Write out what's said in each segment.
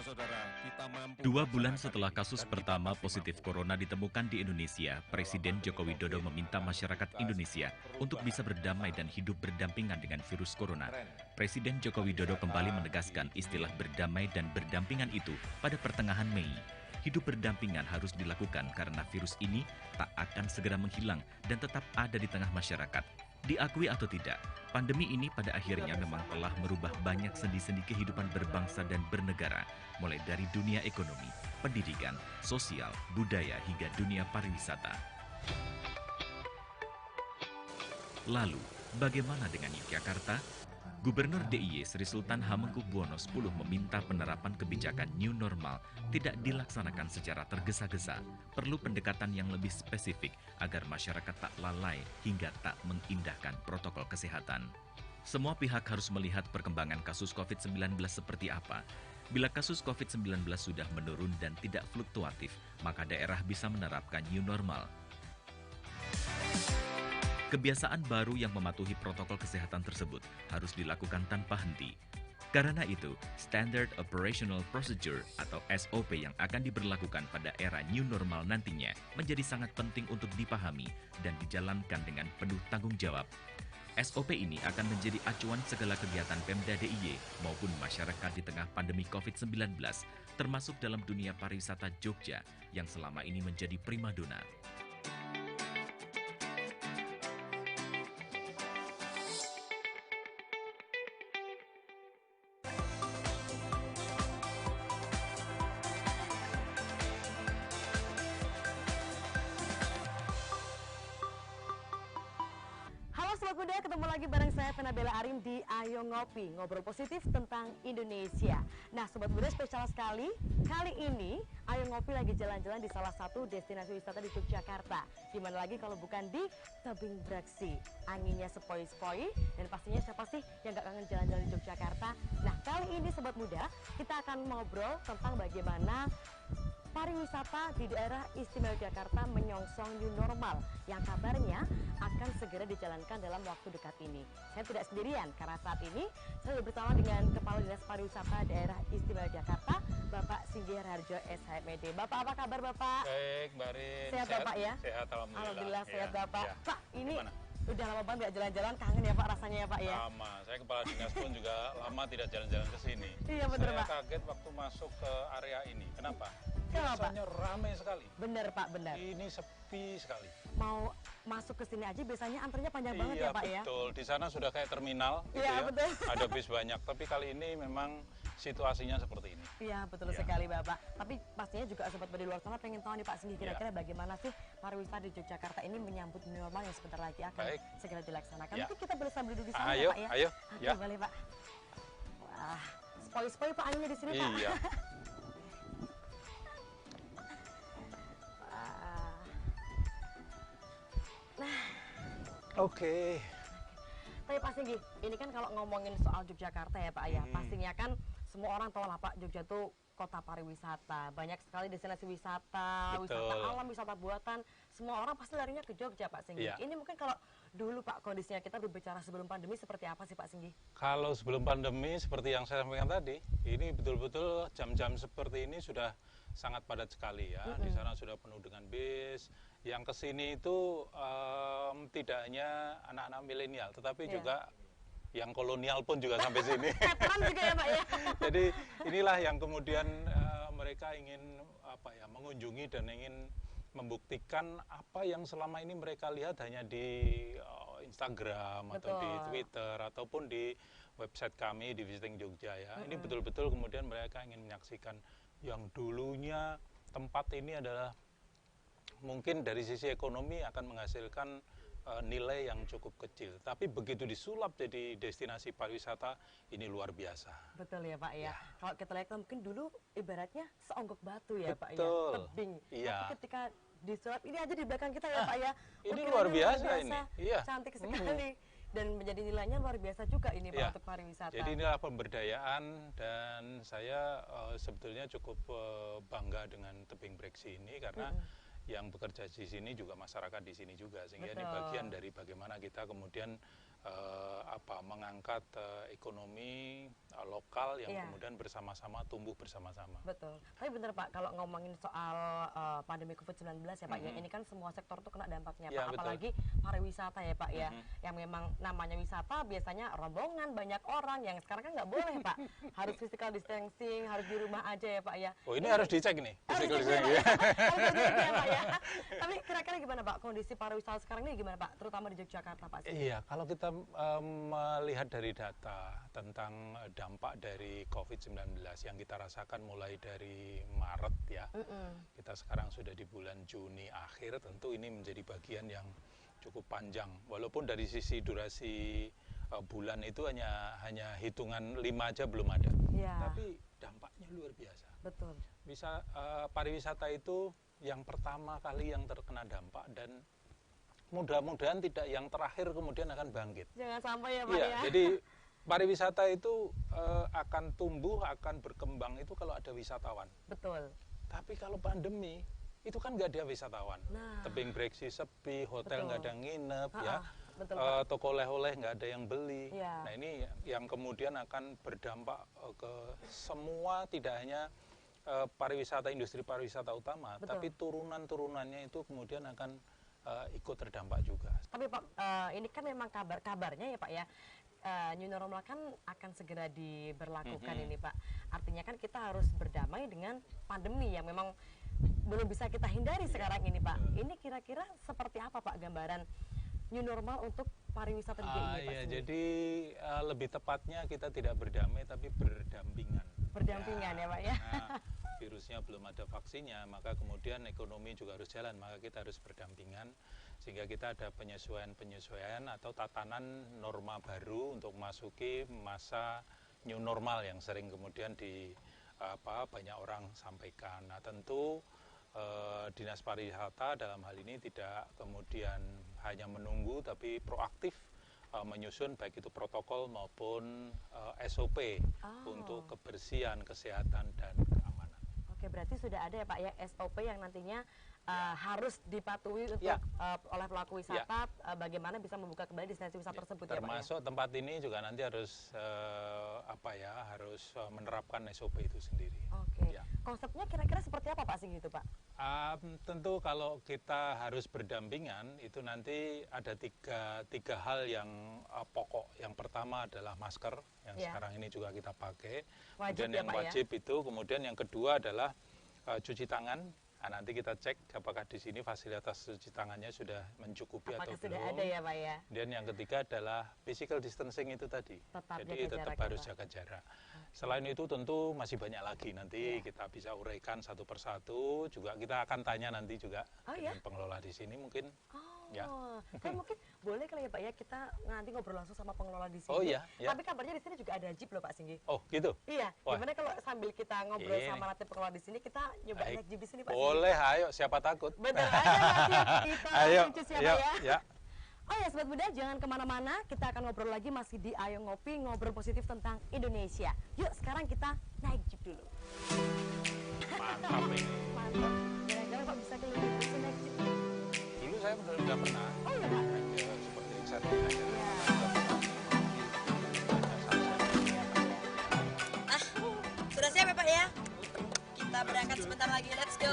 saudara-saudara, kita mampu 2 bulan melaksanakan setelah ini, kasus dan kita pertama pasti positif mampu. corona ditemukan di Indonesia, Presiden Joko Widodo meminta masyarakat Indonesia untuk bisa berdamai dan hidup berdampingan dengan virus corona. Presiden Joko Widodo kembali menegaskan istilah berdamai dan berdampingan itu pada pertengahan Mei. Hidup berdampingan harus dilakukan karena virus ini tak akan segera menghilang dan tetap ada di tengah masyarakat. Diakui atau tidak, pandemi ini pada akhirnya memang telah merubah banyak sendi-sendi kehidupan berbangsa dan bernegara, mulai dari dunia ekonomi, pendidikan, sosial, budaya, hingga dunia pariwisata. Lalu, bagaimana dengan Yogyakarta? Gubernur DIY Sri Sultan Hamengkubuwono X meminta penerapan kebijakan new normal tidak dilaksanakan secara tergesa-gesa. Perlu pendekatan yang lebih spesifik agar masyarakat tak lalai hingga tak mengindahkan protokol kesehatan. Semua pihak harus melihat perkembangan kasus COVID-19 seperti apa. Bila kasus COVID-19 sudah menurun dan tidak fluktuatif, maka daerah bisa menerapkan new normal. Kebiasaan baru yang mematuhi protokol kesehatan tersebut harus dilakukan tanpa henti. Karena itu, Standard Operational Procedure atau SOP yang akan diberlakukan pada era new normal nantinya menjadi sangat penting untuk dipahami dan dijalankan dengan penuh tanggung jawab. SOP ini akan menjadi acuan segala kegiatan Pemda DIY maupun masyarakat di tengah pandemi COVID-19, termasuk dalam dunia pariwisata Jogja yang selama ini menjadi primadona. Halo Sobat Muda, ketemu lagi bareng saya Penabela Arim di Ayo Ngopi, ngobrol positif tentang Indonesia. Nah Sobat Muda, spesial sekali, kali ini Ayo Ngopi lagi jalan-jalan di salah satu destinasi wisata di Yogyakarta. Dimana lagi kalau bukan di Tebing Breksi, anginnya sepoi-sepoi, dan pastinya siapa sih yang gak kangen jalan-jalan di Yogyakarta. Nah kali ini Sobat Muda, kita akan ngobrol tentang bagaimana pariwisata di daerah istimewa Yogyakarta menyongsong new normal yang kabarnya akan segera dijalankan dalam waktu dekat ini. Saya tidak sendirian karena saat ini saya bersama dengan Kepala Dinas Pariwisata Daerah Istimewa Yogyakarta, Bapak Singgih Harjo SHMD. Bapak, apa kabar Bapak? Baik, Mbak Rin. Sehat Bapak ya? Sehat, alhamdulillah. Alhamdulillah sehat Ya, Bapak. ya. Pak, ini Gimana? udah lama banget nggak jalan-jalan, kangen ya Pak rasanya ya Pak ya? Lama. Saya kepala dinas pun juga lama tidak jalan-jalan ke sini. Iya, bener, Saya Pak. kaget waktu masuk ke area ini. Kenapa? Kenapa, Biasanya ramai sekali. Bener Pak, bener. Ini sepi sekali. Mau masuk ke sini aja biasanya antrinya panjang banget Iya, ya Pak ya? betul. Di sana sudah kayak terminal gitu Iya, ya. betul. Ada bis banyak, tapi kali ini memang situasinya seperti ini. Iya betul Ya. sekali Bapak. Tapi pastinya juga sobat di luar sana pengen tahu nih Pak Singgih kira-kira bagaimana sih pariwisata di Yogyakarta ini menyambut new normal yang sebentar lagi akan Baik. segera dilaksanakan. Ya. Mungkin kita boleh sambil duduk di sana Ayo, ya Pak ya? ayo. Oke, Ya. boleh Pak. Wah, spoi-spoi Pak anginnya di sini Pak. Iya. Wah. Oke. Tapi Pak Singgih, ini kan kalau ngomongin soal Yogyakarta ya Pak ya, pastinya kan semua orang tahu lah Pak, Jogja tuh kota pariwisata, banyak sekali destinasi wisata, Betul. wisata alam, wisata buatan, semua orang pasti larinya ke Jogja Pak Singgih. Iya. Ini mungkin kalau dulu Pak kondisinya kita berbicara sebelum pandemi seperti apa sih Pak Singgih? Kalau sebelum pandemi seperti yang saya sampaikan tadi, ini betul-betul jam-jam seperti ini sudah sangat padat sekali ya. Di sana sudah penuh dengan bis. Yang kesini itu tidak hanya anak-anak milenial, tetapi Iya. juga yang kolonial pun juga sampai sini. Veteran juga ya Pak ya? Jadi inilah yang kemudian mereka ingin mengunjungi dan ingin membuktikan apa yang selama ini mereka lihat hanya di Instagram atau di Betul. Twitter ataupun di website kami di Visiting Jogja ya. Ini betul-betul kemudian mereka ingin menyaksikan yang dulunya tempat ini adalah mungkin dari sisi ekonomi akan menghasilkan nilai yang cukup kecil. Tapi begitu disulap jadi destinasi pariwisata, ini luar biasa. Betul ya Pak ya. Kalau kita lihat kan mungkin dulu ibaratnya seonggok batu ya Pak ya, Betul. tebing. Iya. Tapi ketika disulap ini aja di belakang kita ya Pak ya. ini Ukirannya luar biasa ini. Iya. Cantik sekali. Dan menjadi nilainya luar biasa juga ini Pak Iya. untuk pariwisata. Jadi inilah pemberdayaan dan saya sebetulnya cukup bangga dengan Tebing Breksi ini karena yang bekerja di sini juga masyarakat di sini juga, sehingga ini Betul. bagian dari bagaimana kita kemudian mengangkat ekonomi lokal yang Iya. kemudian bersama-sama tumbuh bersama-sama. Betul. Tapi benar Pak, kalau ngomongin soal pandemi COVID-19 ya Pak, ya ini kan semua sektor tuh kena dampaknya Ya, Pak. betul. Apalagi pariwisata ya Pak ya, yang memang namanya wisata biasanya rombongan banyak orang, yang sekarang kan nggak boleh Pak, harus physical distancing, harus di rumah aja ya Pak ya. Oh, ini harus dicek nih, physical Harus dicek, distancing. Pak, ya. Harus dicek ya Pak ya. Tapi kira-kira gimana Pak kondisi pariwisata sekarang ini gimana Pak, terutama di Yogyakarta Pak? Iya, kalau kita melihat dari data tentang dampak dari COVID-19 yang kita rasakan mulai dari Maret ya, kita sekarang sudah di bulan Juni akhir, tentu ini menjadi bagian yang cukup panjang. Walaupun dari sisi durasi bulan itu hanya hitungan 5 aja belum ada, Ya. tapi dampaknya luar biasa. Betul. Pariwisata itu yang pertama kali yang terkena dampak, dan mudah-mudahan tidak yang terakhir kemudian akan bangkit. Jangan sampai ya Pak Iya, ya. jadi pariwisata itu akan tumbuh, akan berkembang itu kalau ada wisatawan. Betul. Tapi kalau pandemi itu kan nggak ada wisatawan. Nah. Tebing breksi sepi, hotel nggak ada nginep, ya. Betul Pak. Toko oleh-oleh nggak ada yang beli. Iya. Nah ini yang kemudian akan berdampak ke semua, tidak hanya pariwisata, industri pariwisata utama, Betul. tapi turunan-turunannya itu kemudian akan ikut terdampak juga. Tapi Pak, ini kan memang kabarnya ya Pak ya, new normal kan akan segera diberlakukan ini Pak. Artinya kan kita harus berdamai dengan pandemi yang memang belum bisa kita hindari sekarang ini Pak. Ini kira-kira seperti apa Pak gambaran new normal untuk pariwisata di DIY Pak? Iya, sendiri? jadi lebih tepatnya kita tidak berdamai tapi berdampingan. Berdampingan ya Pak ya. Nah, virusnya belum ada vaksinnya, maka kemudian ekonomi juga harus jalan, maka kita harus berdampingan sehingga kita ada penyesuaian atau tatanan norma baru untuk memasuki masa new normal yang sering kemudian banyak orang sampaikan. Nah, tentu Dinas Pariwisata dalam hal ini tidak kemudian hanya menunggu tapi proaktif menyusun baik itu protokol maupun SOP untuk kebersihan, kesehatan, dan keamanan. Oke, berarti sudah ada ya Pak ya SOP yang nantinya harus dipatuhi untuk Ya. oleh pelaku wisata, bagaimana bisa membuka kembali destinasi wisata tersebut ya Pak ya? Termasuk tempat ini juga nanti harus harus menerapkan SOP itu sendiri. Oke, Ya. konsepnya kira-kira seperti apa Pak Singgi itu Pak? Tentu kalau kita harus berdampingan itu nanti ada tiga hal yang pokok. Yang pertama adalah masker yang Ya. sekarang ini juga kita pakai. Wajib Kemudian ya, yang Pak, ya? wajib itu, kemudian yang kedua adalah cuci tangan. Nah, nanti kita cek apakah di sini fasilitas cuci tangannya sudah mencukupi Apakah atau sudah belum. ada ya Pak ya? Dan yang ketiga adalah physical distancing itu tadi. Tetap Jadi jaga tetap jarak ya, harus Pak. jaga jarak. Selain itu tentu masih banyak lagi, nanti kita bisa uraikan satu persatu. Juga kita akan tanya nanti juga dengan pengelola di sini mungkin. Ya. Kan mungkin boleh kali ya Pak ya kita nanti ngobrol langsung sama pengelola di sini. Oh, iya, ya. Tapi kabarnya di sini juga ada jeep loh Pak Singgi. Oh gitu? Iya, Wah. gimana kalau sambil kita ngobrol Ini. sama nanti pengelola di sini kita nyoba Baik. naik jeep di sini Pak Singgi? Boleh, ayo siapa takut. Bener aja Pak, kita Ayo, lucu ya ayo, Pak ya. ya. Oh ya Sobat Muda, jangan kemana-mana, kita akan ngobrol lagi masih di Ayo Ngopi, ngobrol positif tentang Indonesia. Yuk sekarang kita naik jeep dulu. Mantap ini. Mantap, jalan-jalan Pak bisa keliling bisa naik jeep. Dulu saya udah pernah. Oh iya Pak? Ya, seperti setting aja. Iya. Sudah siap ya Pak ya? Kita berangkat sebentar lagi, let's go.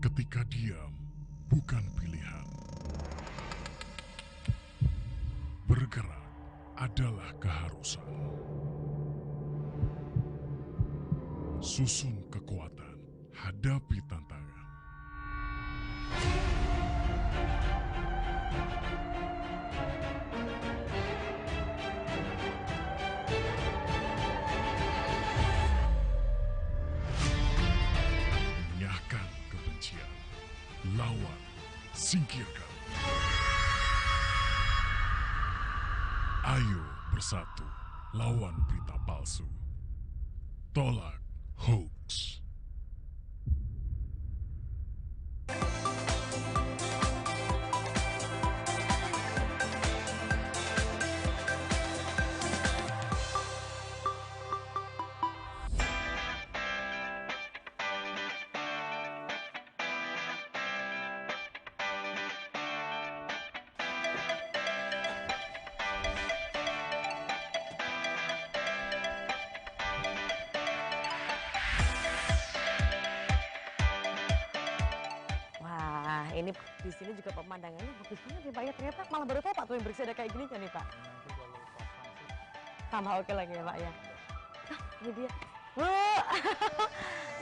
Ketika diam bukan pilihan. Bergerak adalah keharusan. Susun kekuatan, hadapi tantangan. Nyahkan kebencian, lawan, singkirkan. Ayo bersatu lawan berita palsu. Tolak hoax. nih, di sini juga pemandangannya bagus banget ya Pak ya. Ternyata malah baru tahu Pak tuh yang bersih ada kayak gini kan nih Pak. Tambah oke lagi ya Pak ya. Ah, ini dia. Bu.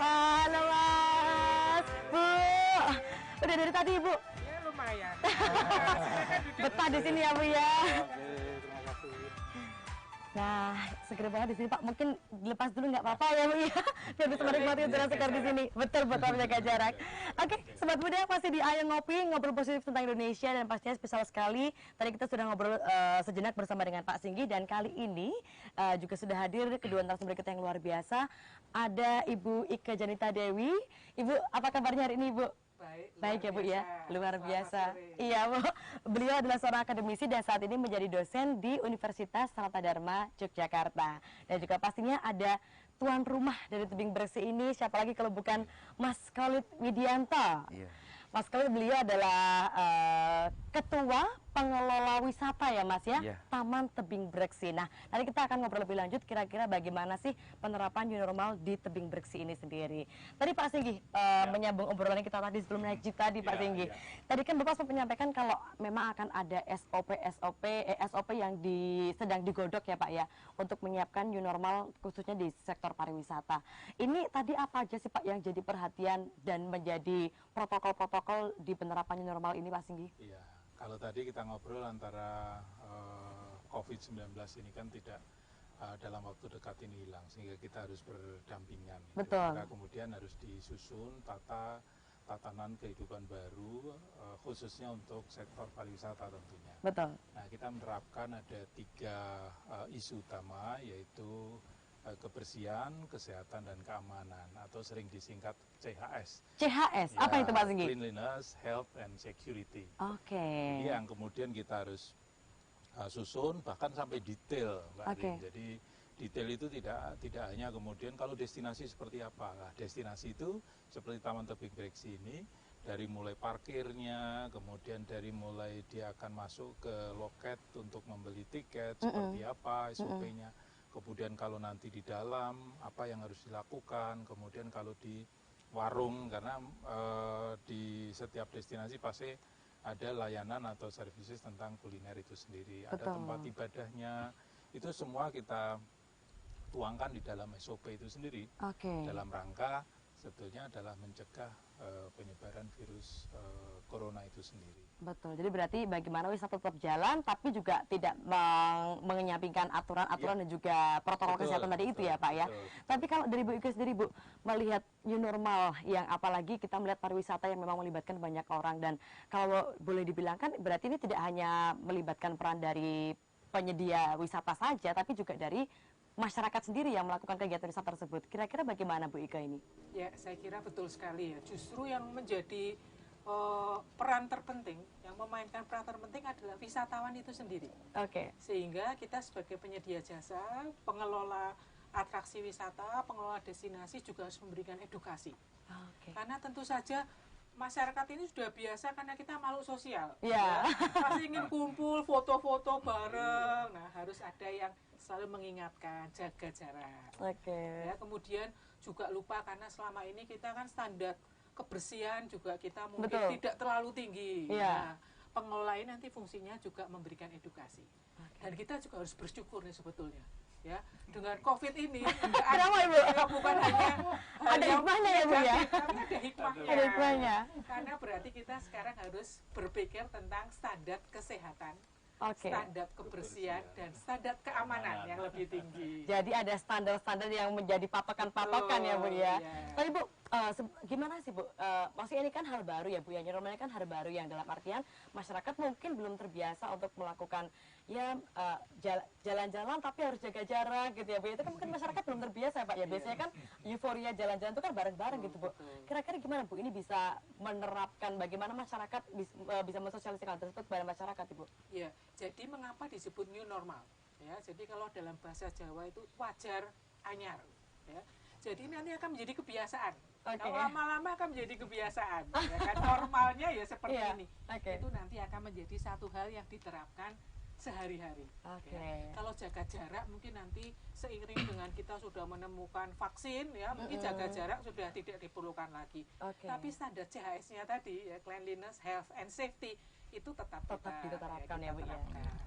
Halo Mas. Bu. Udah dari tadi Bu. Ya lumayan. Betah di sini ya Bu ya. Oke, terima kasih. Nah, seger banget di sini Pak. Mungkin dilepas dulu nggak apa-apa ya Bu ya. Biar bisa menikmati udara segar di sini. Betul menjaga jarak. Oke, Sobat Muda masih di Ayo Ngopi, ngobrol positif tentang Indonesia dan pastinya spesial sekali. Tadi kita sudah ngobrol sejenak bersama dengan Pak Singgi dan kali ini juga sudah hadir kedua narasumber kita yang luar biasa. Ada Ibu Ika Janita Dewi. Ibu, apa kabarnya hari ini Ibu? Baik ya Bu ya, luar biasa. Iya Bu, beliau adalah seorang akademisi dan saat ini menjadi dosen di Universitas Sanata Dharma Yogyakarta. Dan juga pastinya ada tuan rumah dari Tebing Bersih ini, siapa lagi kalau bukan Mas Khalid Widianto. Mas Khalid, beliau adalah ketua pengelola wisata ya Mas ya, Taman Tebing Breksi. Nah, nanti kita akan ngobrol lebih lanjut kira-kira bagaimana sih penerapan new normal di Tebing Breksi ini sendiri. Tadi Pak Singgi menyambung obrolan kita tadi sebelum naik jeep tadi Pak Singgi. Tadi kan Bapak sempat menyampaikan kalau memang akan ada SOP yang sedang digodok ya Pak ya untuk menyiapkan new normal khususnya di sektor pariwisata. Ini tadi apa aja sih Pak yang jadi perhatian dan menjadi protokol-protokol di penerapan new normal ini Pak Singgi? Iya, kalau tadi kita ngobrol antara COVID-19 ini kan tidak dalam waktu dekat ini hilang, sehingga kita harus berdampingan. Betul. Maka kemudian harus disusun tatanan kehidupan baru, khususnya untuk sektor pariwisata tentunya. Betul. Nah, kita menerapkan ada 3 isu utama, yaitu kebersihan, kesehatan, dan keamanan, atau sering disingkat CHS. CHS, apa itu Pak Singgi? Cleanliness, Health, and Security. Oke. Jadi yang kemudian kita harus susun bahkan sampai detail, Mbak Rin. Jadi detail itu tidak hanya kemudian kalau destinasi seperti apa. Nah, destinasi itu seperti Taman Tebing Breksi ini, dari mulai parkirnya, kemudian dari mulai dia akan masuk ke loket untuk membeli tiket, seperti apa SOP-nya. Kemudian kalau nanti di dalam, apa yang harus dilakukan. Kemudian kalau di warung, karena di setiap destinasi pasti ada layanan atau services tentang kuliner itu sendiri. Ada tempat ibadahnya, itu semua kita tuangkan di dalam SOP itu sendiri. Dalam rangka sebetulnya adalah mencegah penyebaran virus corona itu sendiri. Betul, jadi berarti bagaimana wisata tetap jalan tapi juga tidak mengenyampingkan aturan-aturan dan juga protokol kesehatan tadi itu ya Pak ya. Tapi kalau dari Bu Ika sendiri Bu, melihat new normal yang apalagi kita melihat pariwisata yang memang melibatkan banyak orang, dan kalau boleh dibilangkan berarti ini tidak hanya melibatkan peran dari penyedia wisata saja tapi juga dari masyarakat sendiri yang melakukan kegiatan wisata tersebut. Kira-kira bagaimana Bu Ika ini? Ya, saya kira betul sekali ya. Justru yang menjadi peran terpenting, yang memainkan peran terpenting adalah wisatawan itu sendiri. Sehingga kita sebagai penyedia jasa, pengelola atraksi wisata, pengelola destinasi juga harus memberikan edukasi. Karena tentu saja masyarakat ini sudah biasa karena kita makhluk sosial. Pasti ingin kumpul, foto-foto bareng. Nah, harus ada yang selalu mengingatkan, jaga jarak. Ya, kemudian juga lupa karena selama ini kita kan standar kebersihan juga kita mungkin tidak terlalu tinggi. Nah, pengelola ini nanti fungsinya juga memberikan edukasi. Dan kita juga harus bersyukur nih sebetulnya. Ya, dengan COVID ini bukan hanya ada hikmahnya ya Bu ya. Tapi ada hikmahnya. Ada hikmahnya. Karena berarti kita sekarang harus berpikir tentang standar kesehatan, standar kebersihan, dan standar keamanan yang lebih tinggi. Jadi ada standar-standar yang menjadi patokan-patokan ya Bu ya. Tapi Bu, gimana sih Bu? Maksudnya ini kan hal baru ya Bu ya, normalnya kan hal baru yang dalam artian masyarakat mungkin belum terbiasa untuk melakukan ya jalan-jalan tapi harus jaga jarak gitu ya Bu. Itu kan mungkin masyarakat belum terbiasa ya Pak ya. Biasanya kan euforia jalan-jalan itu kan bareng-bareng gitu Bu. Kira-kira gimana Bu ini bisa menerapkan bagaimana masyarakat bisa mensosialisasikan tersebut kepada masyarakat Ibu? Ya, jadi mengapa disebut new normal? Ya, jadi kalau dalam bahasa Jawa itu wajar anyar. Ya. Jadi nanti akan menjadi kebiasaan. Kalau lama-lama akan menjadi kebiasaan. Ya kan? Normalnya ya seperti ini. Itu nanti akan menjadi satu hal yang diterapkan sehari-hari. Oke. Ya. Kalau jaga jarak mungkin nanti seiring dengan kita sudah menemukan vaksin ya, mungkin jaga jarak sudah tidak diperlukan lagi. Tapi standar CHS-nya tadi ya, cleanliness, health and safety itu tetap diterapkan ya, Bu ya.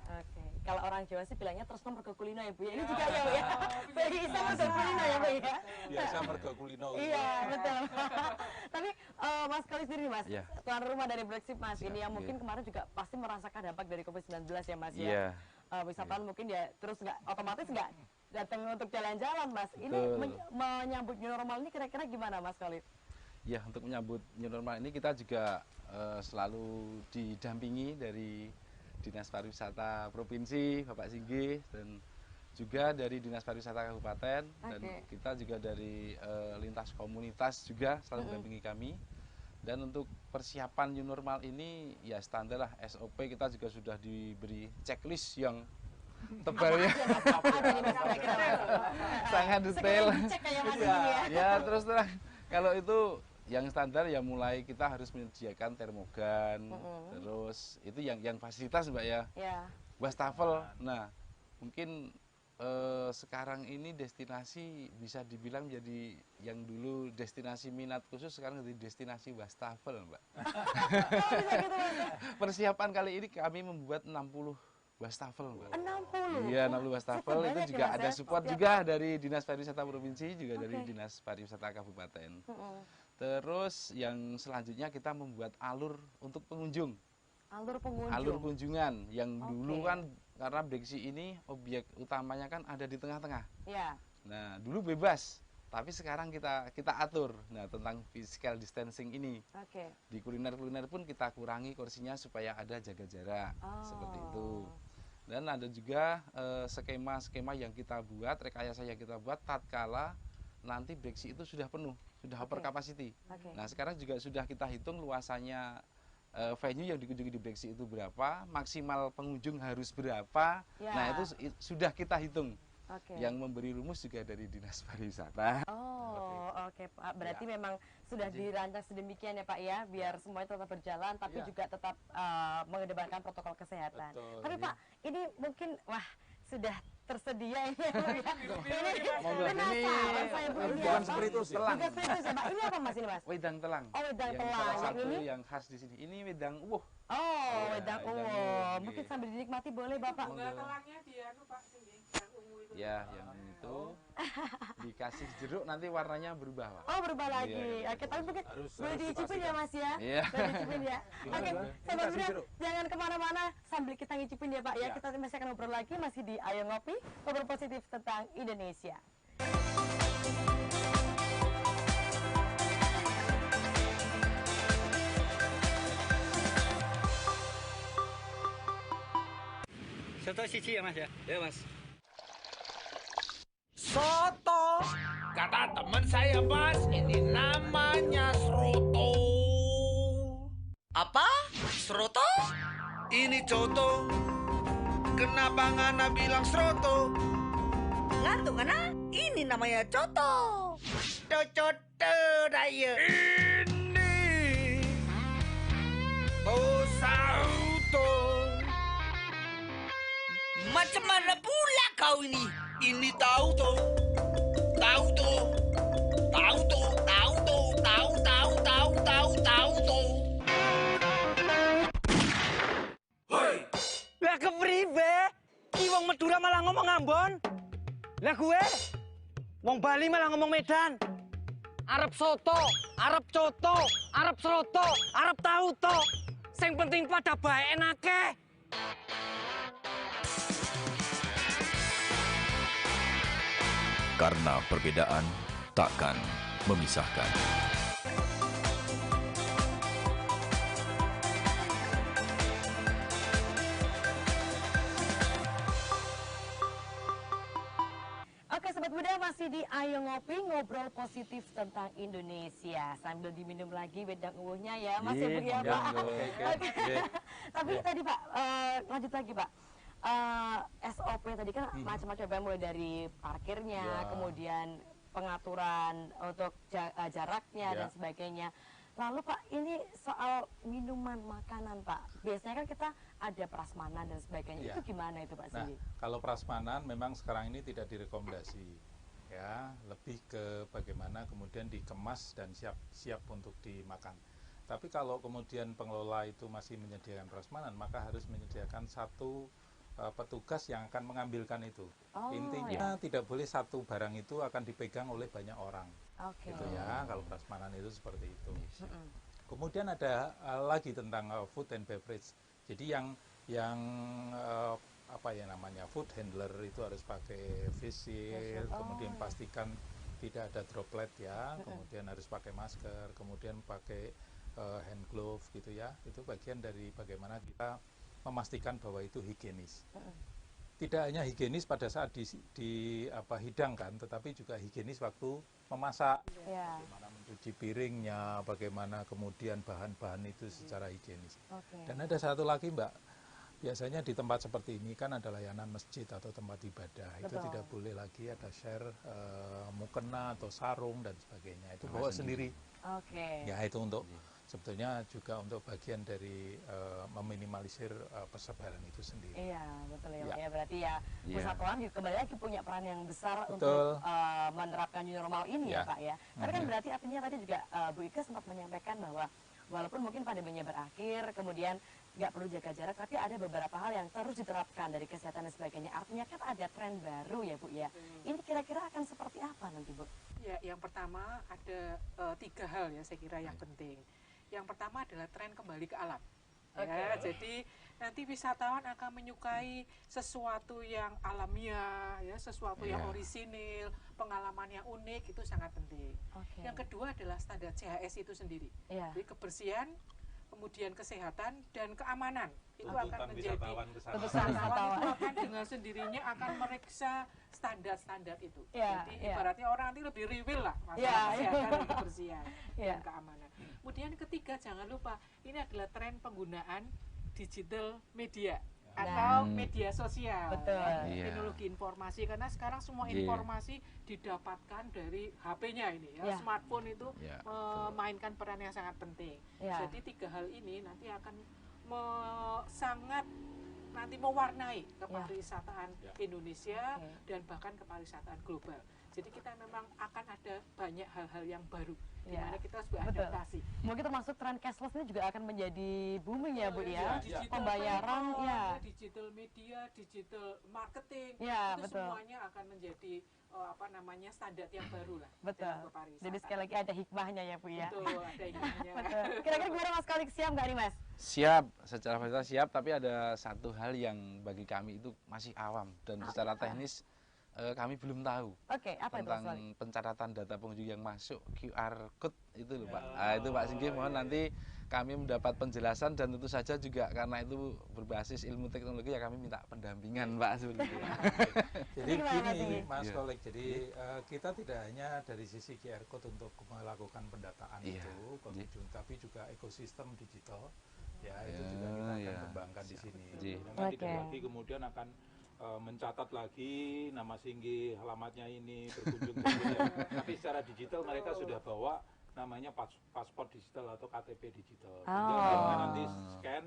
Oke. Kalau orang Jawa sih bilangnya terus nomor kulino ya, Bu ya. Ini juga ya, Bu ya. Bisa mergo kulino ya, Bu ya. Biasa mergo kulino. Iya, betul. Tapi Mas Koli sendiri Mas, tuan rumah dari Brexit Mas, ini yang mungkin kemarin juga pasti merasakan dampak dari COVID-19 ya Mas ya. Wisatawan mungkin ya terus otomatis nggak datang untuk jalan-jalan Mas. Ini menyambut new normal ini kira-kira gimana Mas Koli? Ya, untuk menyambut new normal ini kita juga selalu didampingi dari Dinas Pariwisata Provinsi, Bapak Singgih, dan juga dari Dinas Pariwisata Kabupaten, dan kita juga dari lintas komunitas juga selalu mendampingi kami. Dan untuk persiapan new normal ini ya standar lah, SOP kita juga sudah diberi checklist yang tebal ya. Sangat detail. Ya, terus terang kalau itu yang standar ya mulai kita harus menyediakan termogan, terus itu yang fasilitas Mbak ya, wastafel. Nah mungkin sekarang ini destinasi bisa dibilang jadi yang dulu destinasi minat khusus sekarang jadi destinasi wastafel Mbak. Persiapan kali ini kami membuat 60 wastafel Mbak. 60? Iya 60 wastafel, itu juga ada support juga dari Dinas Pariwisata Provinsi, juga dari Dinas Pariwisata Kabupaten. Terus yang selanjutnya kita membuat alur untuk pengunjung. Alur kunjungan yang dulu kan karena Brexit ini objek utamanya kan ada di tengah-tengah. Nah dulu bebas, tapi sekarang kita atur. Nah tentang physical distancing ini, di kuliner pun kita kurangi kursinya supaya ada jaga jarak seperti itu. Dan ada juga skema-skema yang kita buat, rekayasa yang kita buat tatkala nanti Brexit itu sudah penuh, sudah over capacity. Nah sekarang juga sudah kita hitung luasannya venue yang dikunjungi di Brexit itu berapa, maksimal pengunjung harus berapa. Nah itu sudah kita hitung. Yang memberi rumus juga dari Dinas Pariwisata. Pak. Berarti memang sudah dirancang sedemikian ya Pak ya, biar semuanya tetap berjalan, tapi juga tetap mengedepankan protokol kesehatan. Tapi Pak, ini mungkin sudah tersedia ini. Penasaran saya Bu. Bukan spiritus telang. Bukan spiritus ya Pak. Ini apa Mas ini Mas? Wedang telang. Oh, wedang yang telang. Salah satu ini yang khas di sini. Ini wedang uwuh. Oh, wedang uwuh. Mungkin sambil dinikmati boleh Bapak. Bunga telangnya dia Pak Singgih, yang ungu itu. Ya, yang itu dikasih jeruk nanti warnanya berubah Pak. Oh, berubah lagi. Oke, tapi mungkin boleh dicicipin ya Mas ya? Iya. Boleh dicicipin ya. Oke, sahabat muda, jangan kemana-mana sambil kita ngicipin ya Pak ya. Kita masih akan ngobrol lagi, masih di Ayo Ngopi, ngobrol positif tentang Indonesia. Soto siji ya Mas ya? Ya Mas. Soto. Kata teman saya Mas, ini namanya Sroto. Apa? Sroto? Ini coto. Kenapa ngana bilang Sroto? Ngantuk karena ini namanya coto. Coto raya. Ini Sauto. macam mana pula kau ini? Ini tahu toh. Tahu toh. Tahu toh. Tahu toh. Tahu toh. Hoi. Lah kepribe? Ki wong Madura malah ngomong Ambon. Lah gue wong Bali malah ngomong Medan. Arep soto, arep coto, arep sroto, arep tahu to. Sing penting pada bae enake. Karena perbedaan takkan memisahkan. Oke, Sobat Muda, masih di Ayo Ngopi, ngobrol positif tentang Indonesia. Sambil diminum lagi wedang uwuhnya ya, Mas ya, Bu ya, Pak. Oke. Tapi tadi Pak, lanjut lagi Pak. SOP tadi kan macam-macam, mulai dari parkirnya, kemudian pengaturan untuk jaraknya dan sebagainya. Lalu Pak, ini soal minuman, makanan Pak. Biasanya kan kita ada prasmanan dan sebagainya. Ya. Itu gimana itu Pak Nah, Singgi? kalau prasmanan memang sekarang ini tidak direkomendasi, ya, lebih ke bagaimana kemudian dikemas dan siap untuk dimakan. Tapi kalau kemudian pengelola itu masih menyediakan prasmanan, maka harus menyediakan satu petugas yang akan mengambilkan itu. Intinya tidak boleh satu barang itu akan dipegang oleh banyak orang. Gitu ya, kalau prasmanan itu seperti itu. Kemudian ada lagi tentang food and beverage. Jadi yang apa ya namanya, food handler itu harus pakai face shield, kemudian pastikan tidak ada droplet ya, kemudian harus pakai masker, kemudian pakai hand glove gitu ya. Itu bagian dari bagaimana kita memastikan bahwa itu higienis. Tidak hanya higienis pada saat dihidangkan, tetapi juga higienis waktu memasak. Bagaimana mencuci piringnya, bagaimana kemudian bahan-bahan itu secara higienis. Dan ada satu lagi Mbak, biasanya di tempat seperti ini kan ada layanan masjid atau tempat ibadah. Itu tidak boleh lagi ada share mukena atau sarung dan sebagainya. Itu bawa sendiri. Ya itu untuk sebetulnya juga untuk bagian dari meminimalisir persebaran itu sendiri. Iya, betul ya, Pak. Ya, berarti ya persatuan kembali lagi punya peran yang besar Betul. untuk menerapkan new normal ini ya, Ya. Pak ya. Tapi kan berarti artinya tadi juga Bu Ika sempat menyampaikan bahwa walaupun mungkin pandeminya berakhir, kemudian nggak perlu jaga jarak, tapi ada beberapa hal yang terus diterapkan dari kesehatan dan sebagainya. Artinya kan ada tren baru ya, Bu ya. Ini kira-kira akan seperti apa nanti, Bu? Ya, yang pertama ada 3 hal ya saya kira yang penting. Yang pertama adalah tren kembali ke alam. Ya, jadi nanti wisatawan akan menyukai sesuatu yang alamiah, ya, sesuatu yang orisinil, pengalaman yang unik, itu sangat penting. Yang kedua adalah standar CHS itu sendiri. Jadi kebersihan, kemudian kesehatan dan keamanan itu akan menjadi wisatawan itu akan dengan sendirinya akan meriksa standar-standar itu. Jadi ibaratnya orang nanti lebih riwil lah masalah kesehatan dan kebersihan dan keamanan. Kemudian ketiga, jangan lupa ini adalah tren penggunaan digital media atau media sosial, teknologi informasi, karena sekarang semua informasi didapatkan dari HP-nya ini ya, smartphone itu memainkan peran yang sangat penting. Jadi 3 hal ini nanti akan sangat nanti mewarnai kepariwisataan Indonesia dan bahkan kepariwisataan global. Jadi kita memang akan ada banyak hal-hal yang baru di mana kita harus beradaptasi. Mungkin termasuk tren cashless ini juga akan menjadi booming ya, Bu ya. Pembayaran digital media, digital marketing, itu semuanya akan menjadi standar yang baru lah. Jadi sekali lagi ada hikmahnya ya, Bu ya. Betul, ada hikmahnya. Kira-kira gimana Mas Kolik, siap nggak nih Mas? Siap, secara fasilitas siap, tapi ada satu hal yang bagi kami itu masih awam dan secara teknis kami belum tahu apa tentang itu, pencaratan data pengunjung yang masuk QR code itu loh Pak. Itu Pak Singgi, mohon nanti kami mendapat penjelasan dan tentu saja juga karena itu berbasis ilmu teknologi ya kami minta pendampingan Pak seperti itu. Jadi gini Mas Kolek, jadi kita tidak hanya dari sisi QR code untuk melakukan pendataan itu pengunjung, tapi juga ekosistem digital ya itu juga kita akan kembangkan di sini. Nanti lagi kemudian akan mencatat lagi nama Singgi, alamatnya ini, berkunjung tapi secara digital mereka sudah bawa namanya paspor digital atau KTP digital. Sehingga nanti scan,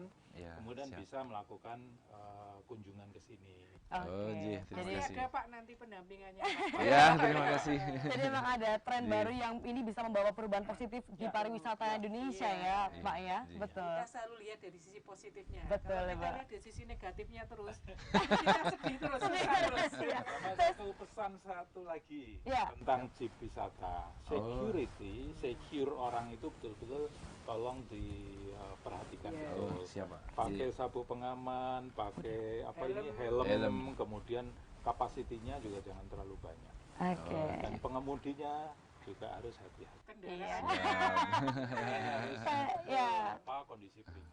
kemudian bisa melakukan kunjungan ke sini. Jadi ada Pak nanti pendampingannya. Ya, terima kasih. Jadi memang ada tren baru yang ini bisa membawa perubahan positif di pariwisata Indonesia ya, Pak ya. Betul. Kita selalu lihat dari sisi positifnya. Betul, Kalau kita Pak. lihat dari sisi negatifnya terus, kita sedih terus. Satu pesan satu lagi tentang chip wisata. Security, secure orang itu betul-betul tolong diperhatikan betul. Pakai sabuk pengaman, pakai helm, kemudian kapasitinya juga jangan terlalu banyak. Dan pengemudinya juga harus hati-hati. Kondisi prima.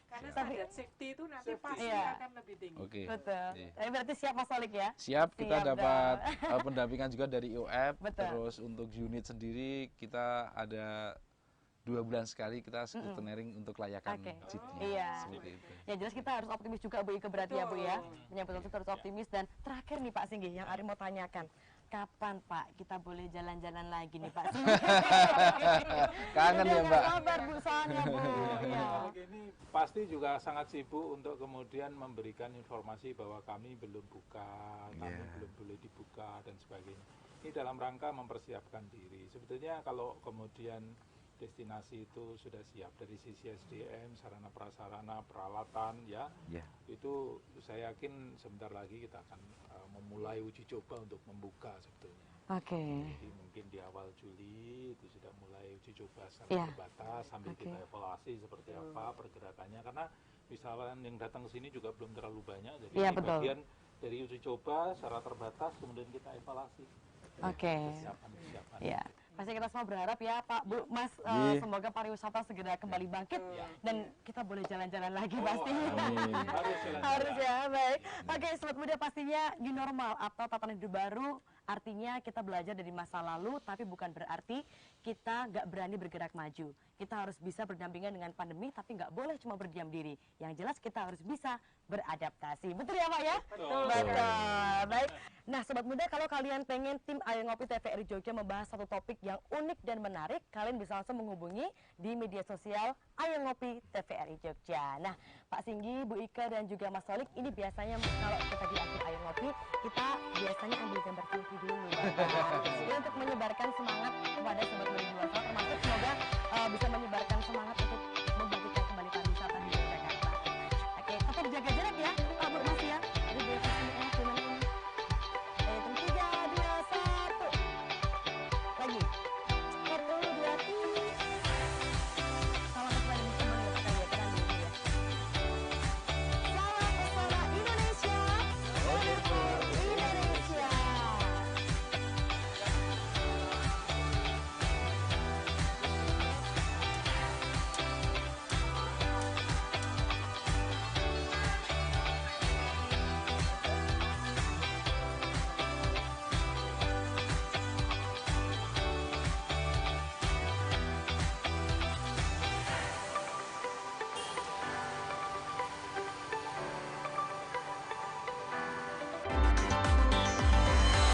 Karena standar safety itu nanti pasti akan lebih tinggi. Betul. Tapi berarti siap Mas Solik ya? Siap, kita dapat pendampingan juga dari UF. Terus untuk unit sendiri kita ada 2 bulan sekali kita scrutinering untuk layakan jeepnya. Seperti itu. Ya jelas kita harus optimis juga Bu Ika berarti ya Bu ya. Menyambut itu harus optimis. Dan terakhir nih Pak Singgi yang Ari mau tanyakan. kapan Pak kita boleh jalan-jalan lagi nih Pak? Kangen ya Mbak. Sabar Bu, soalnya Bu. Ya. Ini pasti juga sangat sibuk untuk kemudian memberikan informasi bahwa kami belum buka, kami belum boleh dibuka dan sebagainya. Ini dalam rangka mempersiapkan diri. Sebetulnya kalau kemudian destinasi itu sudah siap dari sisi SDM, sarana prasarana, peralatan, itu saya yakin sebentar lagi kita akan memulai uji coba untuk membuka sebetulnya. Jadi mungkin di awal Juli itu sudah mulai uji coba secara terbatas sambil kita evaluasi seperti apa pergerakannya, karena wisatawan yang datang ke sini juga belum terlalu banyak, jadi bagian dari uji coba secara terbatas kemudian kita evaluasi. Ya, pasti kita semua berharap ya Pak, Bu, Mas, semoga pariwisata segera kembali bangkit dan kita boleh jalan-jalan lagi pastinya. Harus ya, baik. Oke, Sobat Muda, pastinya new normal atau tatanan hidup baru artinya kita belajar dari masa lalu, tapi bukan berarti kita nggak berani bergerak maju. Kita harus bisa berdampingan dengan pandemi, tapi nggak boleh cuma berdiam diri. Yang jelas kita harus bisa beradaptasi. Betul ya Pak ya? Betul. Baik. Nah Sobat Muda, kalau kalian pengen tim Ayo Ngopi TVRI Jogja membahas satu topik yang unik dan menarik, kalian bisa langsung menghubungi di media sosial Ayo Ngopi TVRI Jogja. Nah Pak Singgi, Bu Ika, dan juga Mas Solik, ini biasanya kalau kita di akhir Ayo Ngopi, kita biasanya ambil gambar selfie dulu. Jadi untuk menyebarkan semangat kepada Sobat Muda di luar sana, termasuk semoga